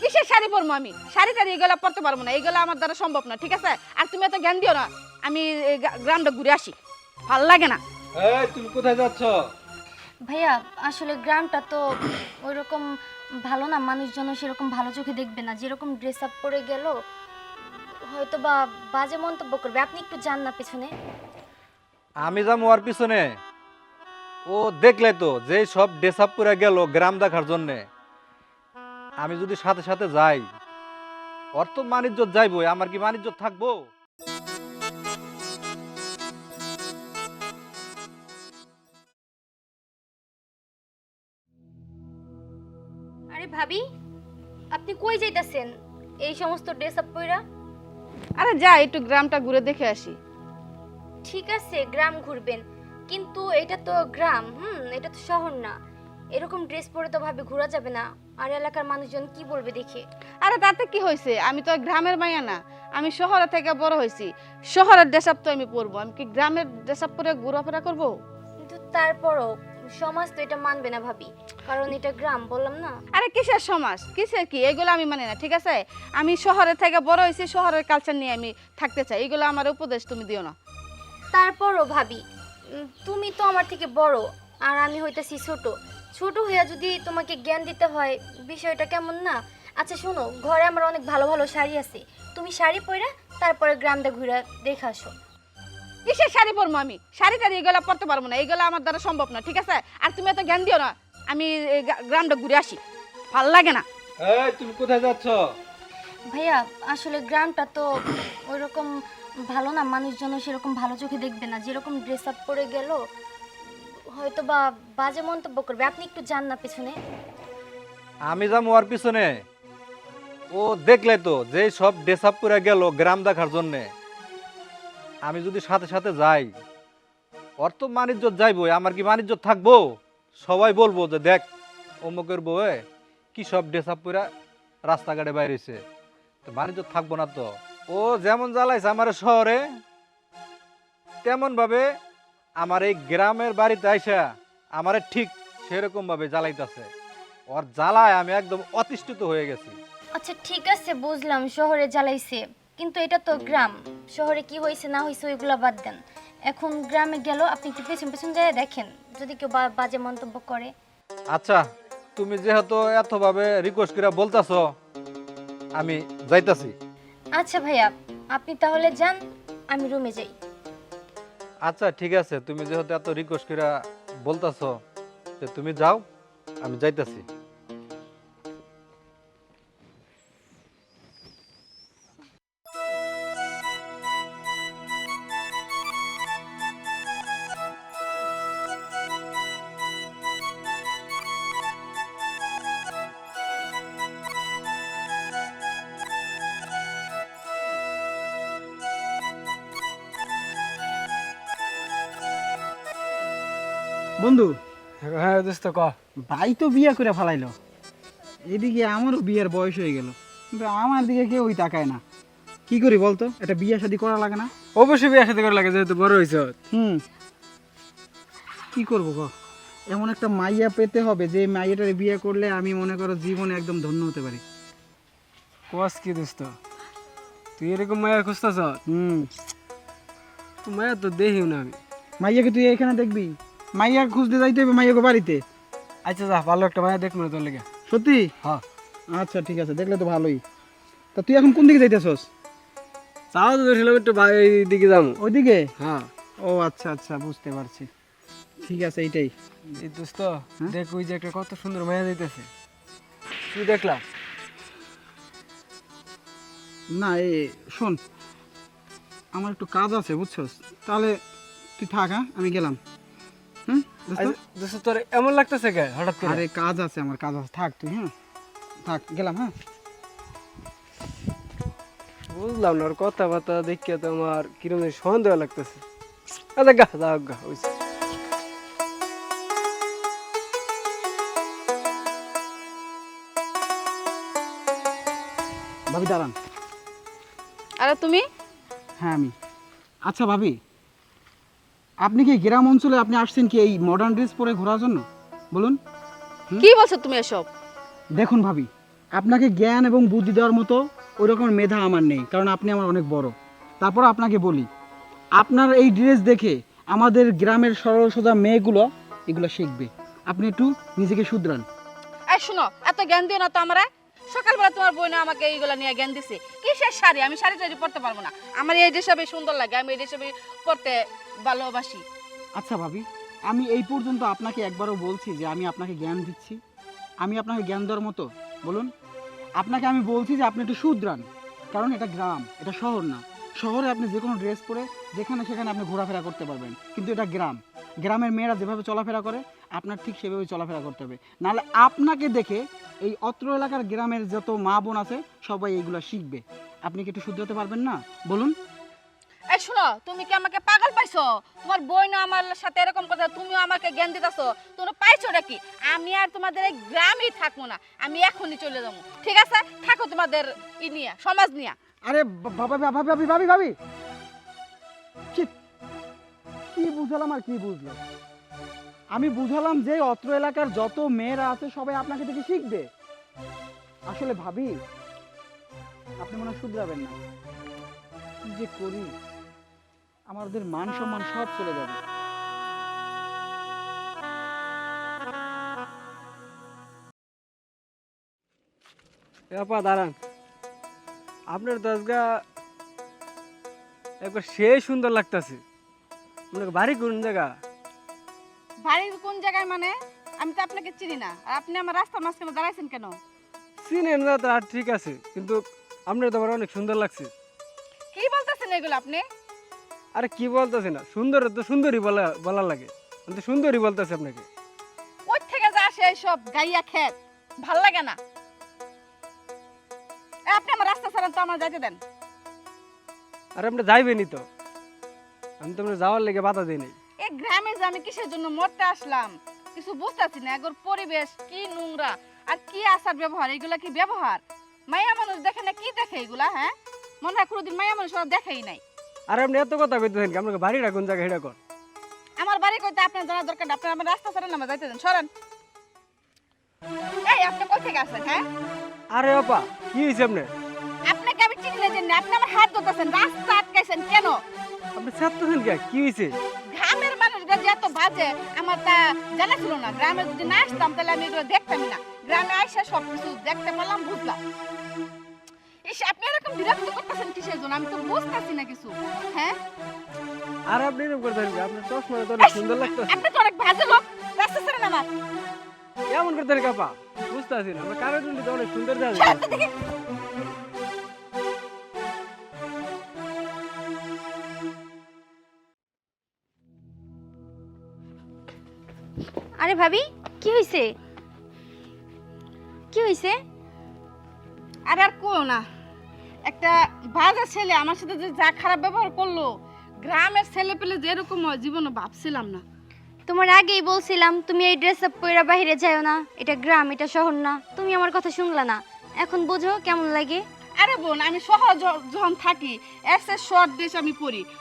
কিসের শাড়ি পরবো আমি? শাড়ি টাড়ি এগুলো পরতে পারবো না, এগুলো আমার দ্বারা সম্ভব না, ঠিক আছে? আর তুমি এত জ্ঞান দিও না। আমি এই গ্রামটা ঘুরে আসি, ভাল লাগে না। এই তুমি কোথায় যাচ্ছ? ভাইয়া আসলে গ্রামটা তো ওইরকম ভালো না, মানুষজন সেরকম ভালো চোখে দেখবে না, যেরকম ড্রেস আপ করে গেল হয়তো বা বাজে মন্তব্য করবে। আপনি একটু যান না পেছনে। আমি যাবো ওর পিছনে? ও দেখলে তো যে সব ড্রেস আপ করে গেল গ্রাম দেখার জন্য। আমি যদি সাথে সাথে যাই, ওর তো মানিজ্জত যাইবই, আমার কি মানিজ্জত থাকবো? আরে ভাবি, আপনি কই যাইতাছেন এই সমস্ত ড্রেস আপ পইরা? আরে যা, একটু গ্রামটা ঘুরে দেখে আসি। ঠিক আছে গ্রাম ঘুরবেন, কিন্তু এটা তো গ্রাম, এটা তো শহর না। এরকম ড্রেস পরে তো ভাবে ঘোরা যাবে না, আর এলাকার মানুষজন কি বলবে দেখে। আরে তাতে কি হয়েছে? আমি তো আর গ্রামের মাইয়া না, আমি শহরে থেকে বড় হয়েছি। শহরের ড্রেস আপ তো আমি পরবো, আমি কি গ্রামের ড্রেস আপ পরে ঘোরাফেরা করবো? কিন্তু তারপরও সমাজ তো এটা মানবে না ভাবি, কারণ এটা গ্রাম, বললাম না। আরে কিসের সমাজ, কিসের কি, এগুলো আমি মানি না, ঠিক আছে? আমি শহরে থেকে বড় হয়েছি, শহরের কালচার নিয়ে আমি থাকতে চাই, এগুলো আমার উপদেশ তুমি দিও না। তারপরও ভাবি, তুমি তো আমার থেকে বড়, আর আমি হইতেছি ছোট। ছোট হইয়া যদি তোমাকে জ্ঞান দিতে হয়, বিষয়টা কেমন না? আচ্ছা শোনো, ঘরে আমার অনেক ভালো ভালো শাড়ি আছে, তুমি শাড়ি পরে তারপরে গ্রামটা ঘুরে দেখে আসো। কিসের শাড়ি পরবো আমি? শাড়ি টাড়ি এগুলো পরতে পারবো না, এগুলো আমার দ্বারা সম্ভব না, ঠিক আছে? আর তুমি এত জ্ঞান দিও না। আমি এই গ্রামটা ঘুরে আসি, ভাল লাগে না। এই তুমি কোথায় যাচ্ছ? ভাইয়া আসলে গ্রামটা তো ওইরকম ভালো না, মানুষজন সেরকম ভালো চোখে দেখবে না, যেরকম ড্রেস আপ করে গেল হয়তো বা বাজে মন্তব্য করবে। আপনি একটু যান না পেছনে। আমি যাবো ওর পিছনে? ও দেখলে তো যে সব ড্রেস আপ করে গেল গ্রাম দেখার জন্য। আমি যদি সাথে সাথে যাই, ওর তো মানিজ্জত যাইবই, আমার কি মানিজ্জত থাকবো? সবাই বলবো যে দেখ অমুকের বউয়ে কি সব ড্রেস আপ করে রাস্তাঘাটে বাইরেছে, তো মানিজ্জত থাকবো না তো। ও যেমন জ্বালাইছে আমার শহরে, তেমন ভাবে আমার এই গ্রামের বাড়িতে আইসা আমারে ঠিক সেরকম ভাবে জ্বালাইতেছে। ওর জ্বালায় আমি একদম অতিষ্ঠিত হয়ে গেছি। আচ্ছা ঠিক আছে বুঝলাম, শহরে জ্বালাইছে, কিন্তু এটা তো গ্রাম। শহরে কি হয়েছে না হয়েছে ওইগুলা বাদ দেন, এখন গ্রামে গেল, আপনি একটু পেছন পেছন যায় দেখেন যদি কেউ বাজে মন্তব্য করে। আচ্ছা, তুমি যেহেতু এত ভাবে রিকোয়েস্ট করে বলতাছ, আমি যাইতাছি। আচ্ছা ভাইয়া, আপনি তাহলে যান, আমি রুমে যাই। আচ্ছা ঠিক আছে, তুমি যেহেতু এত রিকোয়েস্ট করে বলতাছ, যে তুমি যাও, আমি যাইতাছি। বন্ধু, হ্যাঁ দোস্ত ক। ভাই তো বিয়ে করে ফেলাইলো, এদিকে আমারও বিয়ের বয়স হয়ে গেল, কিন্তু আমার দিকে কেউই তাকায় না। কি করি বলতো, একটা বিয়ে শাদী করা লাগে না? অবশ্যই বিয়ে সাথে করা লাগে, যেহেতু বড় হয়েছ। হুম, কি করবো ক? এমন একটা মাইয়া পেতে হবে যে মাইয়াটারে বিয়ে করলে আমি মনে করো জীবনে একদম ধন্য হতে পারি। কস কি দোস্ত, তুই এরকম মায়া খুঁজতেছ? হুম, তো মায়া তো দেখিও না আমি। মাইয়াকে তুই এখানে দেখবি? মাইয়া খুঁজতে যাইতে হবে মাইয়াকে বাড়িতে। আচ্ছা যা, ভালো একটা মায়া দেখবো না তোর লেগে। সত্যি? হ্যাঁ। আচ্ছা ঠিক আছে, দেখলে তো ভালোই। তা তুই এখন কোন দিকে যাইতেছস? চাও তো ধরছিলাম একটু এই দিকে যাবো। ওইদিকে? হ্যাঁ। ও আচ্ছা আচ্ছা, বুঝতে পারছি। ঠিক আছে, এইটাই। এই দোস্ত দেখ, ওই যে একটা কত সুন্দর মায়া যাইতেছে, তুই দেখলাম। না এ শোন, আমার একটু কাজ আছে বুঝছস, তাহলে তুই থাক, হ্যাঁ আমি গেলাম। হুম দোস্ত? আচ্ছা, দোস্ত তোর এমন লাগতেছে কে হঠাৎ করে? আরে কাজ আছে, আমার কাজ আছে, থাক তুই, হ্যাঁ থাক, গেলাম, হ্যাঁ। বুঝলাম না, ওর কথাবার্তা দেখে তো আমার কিরম জানি সন্দেহ লাগতেছে। আচ্ছা গা যাও গা, হইছে। ভাবি দাঁড়ান। আরে তুমি? হ্যাঁ আমি। আচ্ছা ভাবি, আপনি কি গ্রাম অঞ্চলে আপনি আসছেন কি এই মডার্ন ড্রেস পরে ঘোরার জন্য? বলুন। কি বলছো তুমি এসব? দেখুন ভাবি, আপনাকে জ্ঞান এবং বুদ্ধি দেওয়ার মতো ওই রকম মেধা আমার নেই, কারণ আপনি আমার অনেক বড়। তারপর আপনাকে বলি, আপনার এই ড্রেস দেখে আমাদের গ্রামের সরল সোজা মেয়েগুলো এগুলো শিখবে। আপনি একটু নিজেকে শুধরান। এই শুনো, এত জ্ঞান দিও না তো আমরা। সকালবেলা তোমার বোন আমাকে এইগুলা নিয়ে জ্ঞান দিছে। কিসের শাড়ি? আমি শাড়ি টাড়ি পরতে পারবো না। আমার এই ড্রেসে সুন্দর লাগে, আমি এই ড্রেসে পরতে ভালোবাসি। আচ্ছা ভাবি, আমি এই পর্যন্ত আপনাকে একবারও বলছি যে আমি আপনাকে জ্ঞান দিচ্ছি? আমি আপনাকে জ্ঞান দেওয়ার মতো? বলুন। আপনাকে আমি বলছি যে আপনি একটু শুধরান, কারণ এটা গ্রাম, এটা শহর না। শহরে আপনি যে কোনো ড্রেস পরে যেখানে সেখানে আপনি ঘোরাফেরা করতে পারবেন, কিন্তু এটা গ্রাম। গ্রামের মেয়েরা যেভাবে চলাফেরা করে আপনার ঠিক সেভাবে চলাফেরা করতে হবে, নাহলে আপনাকে দেখে এই অত্র এলাকার গ্রামের যত মা বোন আছে সবাই এইগুলো শিখবে। আপনি কি একটু শুধরাতে পারবেন না? বলুন। এই শুনো, তুমি কি আমাকে পাগল পাইছো? তোমার বোন আমার সাথে এরকম কথা, তুমিও আমাকে জ্ঞান দিতেছো। তোমরা পাইছো নাকি? আমি আর তোমাদের এই গ্রামেই থাকবো না, আমি এখনই চলে যাবো। ঠিক আছে, থাকো তোমাদের নিয়ে, সমাজ নিয়ে। আরে ভাবি ভাবি ভাবি ভাবি ভাবি, কি বুঝালাম আর কি বুঝলাম? আমি বুঝালাম যে অত্র এলাকার যত মেয়েরা আছে সবাই আপনাকে দেখে শিখবে। আসলে ভাবি, আপনি মনে হয় শুধরাবেন না। কি যে করি, আমাদের মান সম্মান সব চলে যাবে। আপা দাঁড়ান, আপনার দশগা একবার সেই সুন্দর লাগতেছে। আপনার বাড়ি কোন জায়গা? বাড়ির কোন জায়গায় মানে? আমি তো আপনাকে চিনি না, আর আপনি আমার রাস্তার মাঝখানে দাঁড়াইছেন কেন? চিনেন না তো আর ঠিক আছে, কিন্তু আপনার তো আমার অনেক সুন্দর লাগছে। কি বলতেছেন এগুলো আপনি? আরে কি বলতেছে না, সুন্দর তো সুন্দরী বলা লাগে, আমি তো সুন্দরী বলতেছি আপনাকে। ওই থেকে যা আসে এইসব গাইয়া খেত, ভাল লাগে না। আপনি আমার রাস্তা ছাড়েন তো, আমার যাইতে দেন। আর আপনি যাইবেনই তো, আমি তো আপনার যাওয়ার লেগে বাধা দিই নাই। এই গ্রামে যে আমি কিসের জন্য মরতে আসলাম কিছু বুঝতেছি না। এগোর পরিবেশ কি নোংরা, আর কি আচার ব্যবহার, এগুলা কি ব্যবহার? মায়া মানুষ দেখে না, কি দেখে এগুলা? হ্যাঁ, মনে হয় কোনোদিন মায়া মানুষ ওরা দেখেই নাই। আর আপনি এত কথা কইতেছেন কি? আপনাকে বাড়িটা কোন জায়গায় এটা কর। আমার বাড়ি কইতে আপনার জানার দরকার না। আপনার আমার রাস্তা ছাড়েন, আমার যাইতে দেন, সরেন। এই আপনি কই থেকে আসেন? হ্যাঁ, আরে আপা কি হয়েছে আপনার? আপনাকে আমি চিনি না জেনে আপনি আমার হাত ধরতেছেন, রাস্তা আটকাইছেন কেন? আপনি ছাড়তেছেন কে? কি হয়েছে? গ্রামের মানুষরা যে এত বাজে আমার তা জানা ছিল না। গ্রামে যদি না আসতাম তাহলে আমি এগুলো দেখতামই না। গ্রামে আইসা সবকিছু দেখতে পারলাম, বুঝলাম। ইস, আপনি এরকম বিরক্ত করতেছেন কিসের জন্য? আমি তো বুঝতেছি না কিছু। হ্যাঁ, আর আপনি এরকম করতেছেন কি? আপনার চশমা তো অনেক সুন্দর লাগতেছে। আপনি তো অনেক বাজে লোক, রাস্তা ছেড়ে নামা। এমন করতেছেন কি আপা? বুঝতেছি না, আপনার কানের দুলটি তো অনেক সুন্দর দেখা ছাড় যাচ্ছে। তো দেখি। আরে ভাবি, কি হয়েছে? কি হয়েছে? আর আর কো না, একটা বাজে ছেলে আমার সাথে যে যা খারাপ ব্যবহার করলো, গ্রামের ছেলে পেলে যে এরকম হয় জীবনে ভাবছিলাম না। তোমার আগেই বলছিলাম তুমি এই ড্রেস আপ পরে বাইরে যাও না, এটা গ্রাম, এটা শহর না। তুমি আমার কথা শুনলা না, এখন বোঝো কেমন লাগে। আরে বোন, আমি শহর যখন থাকি এসে শর্ট ড্রেস আমি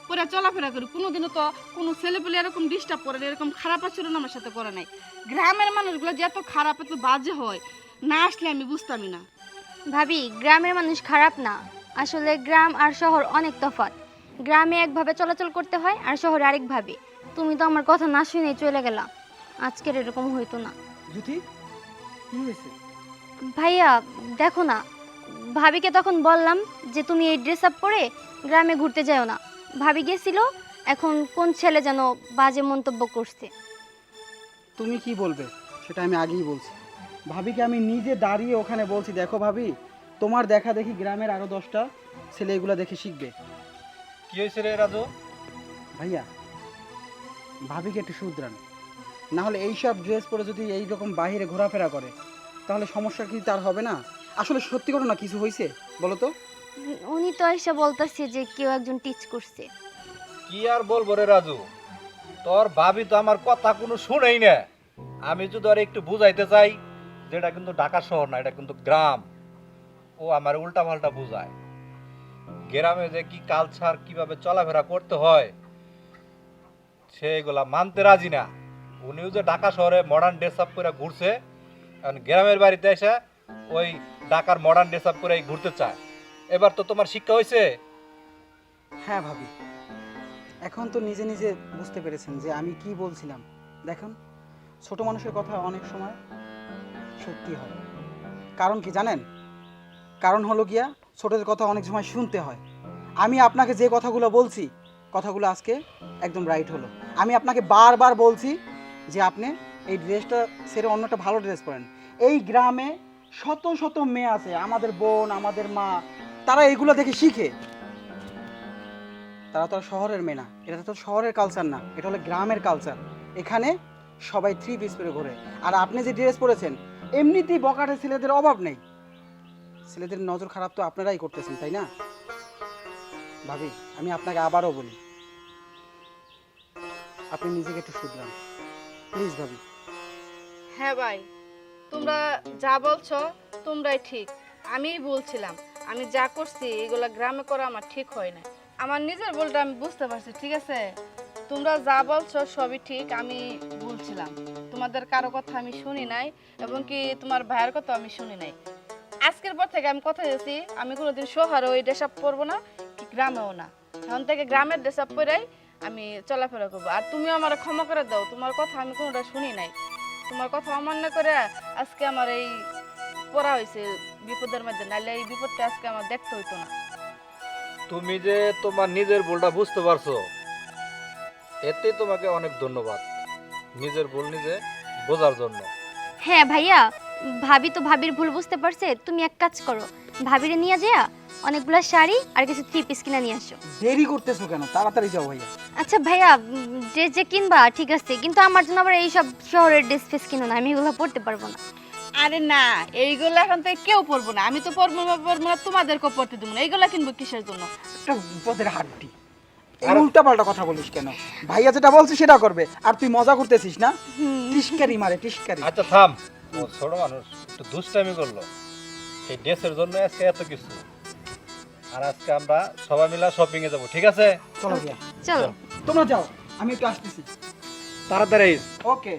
পরে চলাফেরা করি। কোনোদিনও তো কোনো ছেলে পেলে এরকম ডিস্টার্ব করে না, এরকম খারাপ আচরণ আমার সাথে করে নাই। গ্রামের মানুষগুলো যে এত খারাপ, এত বাজে হয়, না আসলে আমি বুঝতামই না। ভাবি, গ্রামের মানুষ খারাপ না, আসলে গ্রাম আর শহর অনেক তফাৎ। গ্রামে একভাবে চলাচল করতে হয় আর শহরে আরেকভাবে। তুমি তো আমার কথা না শুনে চলে গেলা, আজকের এরকম হইতো না। জ্যোতি, কি হয়েছে? ভাইয়া দেখো না, ভাবিকে তখন বললাম যে তুমি এই ড্রেস আপ পরে গ্রামে ঘুরতে যাও না। ভাবি গেছিল, এখন কোন ছেলে যেন বাজে মন্তব্য করছে। তুমি কি বলবে সেটা আমি আগেই বলছি। ভাবিকে আমি নিজে দাঁড়িয়ে ওখানে বলছি, দেখো ভাবি, তোমার দেখা দেখি গ্রামের আরো 10টা ছেলে এগুলো দেখে শিখবে। কি হয়েছে রে রাজু? ভাইয়া, ভাবিকে একটু শুধরান, না হলে এইসব ড্রেস পরে যদি এইরকম বাইরে ঘোরাফেরা করে তাহলে সমস্যা কি তার হবে না? আসলে সত্যি ঘটনা কিছু হয়েছে বলো তো? উনি তো এসে বলতেছে যে কেউ একজন টিচ করছে। কি আর বলবো রে রাজু, তোর ভাবি তো আমার কথা কোনো শুনেই না। আমি যদি আর একটু বুঝাইতে চাই যে এটা কিন্তু ঢাকা শহর না, এটা কিন্তু গ্রাম, ও আমার উল্টা পাল্টা বুঝায়। গ্রামে যে কি কালচার, কিভাবে চলাফেরা করতে হয় সেগুলা মানতে রাজি না। উনিও যে ঢাকা শহরে মডার্ন ড্রেস আপ করে ঘুরছে, এখন গ্রামের বাড়িতে এসে ওই ঢাকার মডার্ন ড্রেস আপ করে ঘুরতে চায়। এবার তো তোমার শিক্ষা হয়েছে। হ্যাঁ ভাবি, এখন তো নিজে নিজে বুঝতে পেরেছেন যে আমি কি বলছিলাম। দেখুন, ছোট মানুষের কথা অনেক সময় সত্যি হয়। কারণ কি জানেন? কারণ হলো গিয়া ছোটদের কথা অনেক সময় শুনতে হয়। আমি আপনাকে যে কথাগুলো বলছি, কথাগুলো আজকে একদম রাইট হলো। আমি আপনাকে বারবার বলছি যে আপনি এই ড্রেসটা ছেড়ে অন্যটা ভালো ড্রেস পরেন। এই গ্রামে শত শত মেয়ে আছে, আমাদের বোন, আমাদের মা, তারা এগুলো দেখে শিখে। তারা তো আর শহরের মেয়ে না, এটা তো শহরের কালচার না, এটা হলো গ্রামের কালচার। এখানে সবাই 3 পিস পরে ঘোরে। আর আপনি যে ড্রেস পরেছেন, এমনিতেই বকাটে ছেলেদের অভাব নেই। ছেলেদের নজর খারাপ তো আপনারাই করতেছেন, তাই না? ভাবি, আমি আপনাকে আবারও বলি, আপনি নিজেকে একটু শুধরান প্লিজ ভাবি। হ্যাঁ ভাই, তোমরা যা বলছো তোমরাই ঠিক। আমিই বলছিলাম, আমি যা করছি এগুলা গ্রামে করা আমার ঠিক হয় না। আমার নিজের ভুলটা আমি বুঝতে পারছি, ঠিক আছে? তোমরা যা বলছো সবই ঠিক, আমি বলছিলাম। তোমাদের কারো কথা আমি শুনি নাই, এবং কি তোমার ভাইয়ের কথা আমি শুনি নাই। আজকের পর থেকে আমি কথা দিয়েছি, আমি কোনোদিন শহরে ওই ড্রেস আপ পরবো না, কি গ্রামেও না। এখন থেকে গ্রামের ড্রেস আপ পরেই আমি চলাফেরা করবো। আর তুমিও আমার ক্ষমা করে দাও, তোমার কথা আমি কোনোটা শুনি নাই। তোমার কথা অমান্য করে আজকে আমার এই পড়া হয়েছে বিপদের মধ্যে, নাহলে এই বিপদটা আজকে আমার দেখতে হইতো না। তুমি যে তোমার নিজের ভুলটা বুঝতে পারছো, এতে তোমাকে অনেক ধন্যবাদ, নিজের ভুল নিজে বোঝার জন্য। হ্যাঁ ভাইয়া, ভাবি তো ভাবির ভুল বুঝতে পারছে। তুমি এক কাজ করো, ভাবিরে নিয়ে যেয়া অনেকগুলো শাড়ি আর কিছু 3 পিস কিনে নিয়ে আসো। দেরি করতেছো কেন? তাড়াতাড়ি যাও ভাইয়া। আচ্ছা ভাইয়া, ড্রেস যে কিনবা ঠিক আছে, কিন্তু আমার জন্য আবার এইসব শহরের ড্রেস ফেস কিনো না, আমি এগুলো পরতে পারবো না। আরে না, এইগুলো এখন থেকে কেউ পরবো না। আমি তো পরবো না, তোমাদেরকেও পরতে দেবো না। এইগুলা কিনবো কিসের জন্য? একটা বিপদের হাড্ডি। এই উল্টাপাল্টা কথা বলিস কেন? ভাইয়া যেটা বলছে সেটা করবে, আর তুই মজা করতেছিস না? টিস্কারি মারে টিস্কারি। আচ্ছা থাম, ও ছোট মানুষ একটু দুষ্টামি করলো, এই ড্রেসের জন্য আজকে এত কিছু। আর আজকে আমরা সবাই মিলে শপিং এ যাবো, ঠিক আছে? চলো ভাইয়া, চলো। তোমরা যাও, আমি একটু আসতেছি। তাড়াতাড়ি। ওকে।